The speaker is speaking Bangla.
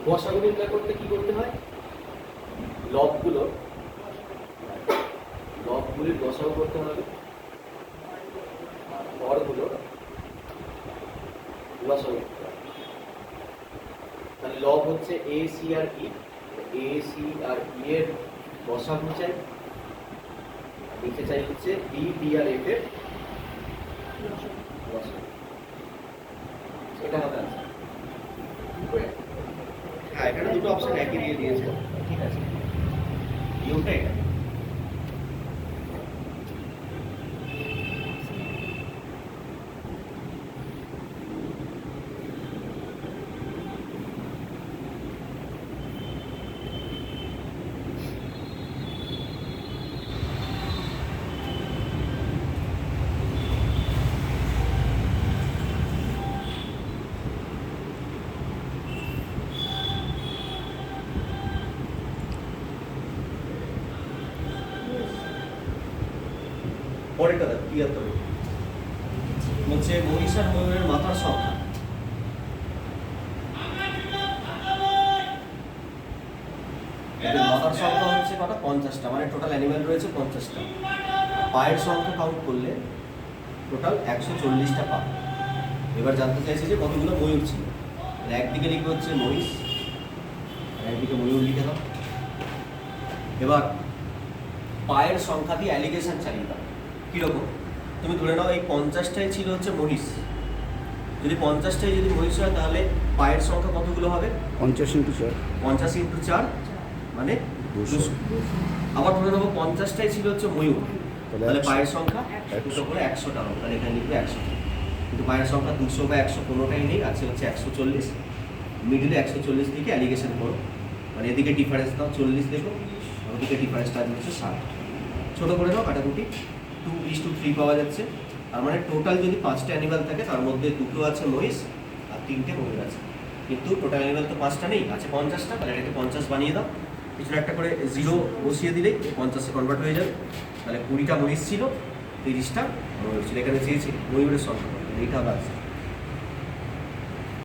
গসাগু নির্ণয় করতে কি করতে হয়? লবগুলির গসাগু করতে হবে, আর হরগুলোর গসাগু করতে হবে। তাহলে লব হচ্ছে A C R E, A C আর ই এর গসাগু চাই, নিচে চাই হচ্ছে বি ডি আর এফ এর গসাগু। এটা হবে আনসার। হ্যাঁ, এখানে দুটো অপশন একই দিয়ে দিয়েছে, ঠিক আছে। ইউটা এটা। পরেরটা দেখো ৭৩ বলছে মহিষ আর ময়ূরের মাথার সংখ্যা। মাথার সংখ্যা হচ্ছে কটা? ৫০টা, মানে টোটাল অ্যানিমেল রয়েছে ৫০টা। পায়ের সংখ্যা কাউন্ট করলে টোটাল ১৪০টা পা। এবার জানতে চাইছে যে কতগুলো ময়ূর ছিল। একদিকে লিখবে হচ্ছে মহিষ, আর একদিকে ময়ূর লিখে দাও। এবার পায়ের সংখ্যা দিয়ে অ্যালিগেশন চালিয়ে দাও। কীরকম? তুমি ধরে নাও এই ৫০টাই ছিল হচ্ছে মহিষ। যদি ৫০টাই যদি মহিষ হয় তাহলে পায়ের সংখ্যা কতগুলো হবে? ৫০ × ৪। ৫০ × 4 মানে ২০০। আবার ধরে নেবো ৫০টাই ছিল হচ্ছে ময়ূর, তাহলে পায়ের সংখ্যা দুটো করে ১০০টা হবে। তাহলে এখানে লিখবে ১০০। কিন্তু পায়ের সংখ্যা ২০০ বা ১০০ কোনোটাই নেই, আছে হচ্ছে ১৪০। মিডিলে ১৪০ দিকে অ্যালিগেশন করো, মানে এদিকে ডিফারেন্স দাও ৪০ দেখো, ওদিকে ডিফারেন্সটা হচ্ছে ৬০। ছোটো করে দাও কাটাকুটি, 2:3 পাওয়া যাচ্ছে। আর মানে টোটাল যদি 5টা অ্যানিমাল থাকে তার মধ্যে দুটো আছে মহিষ আর 3টে ময়ূর আছে। কিন্তু টোটাল অ্যানিমাল তো 5টা নেই, আছে 50টা। তাহলে এটাকে 50 বানিয়ে দাও, পিছনে একটা করে 0 বসিয়ে দিলেই 50-এ কনভার্ট হয়ে যাবে। তাহলে 20টা মহিষ ছিল, 30টা ময়ূর ছিল। এখানে চেয়েছি ময়ূরের সংখ্যা, এইটা হবে আছে।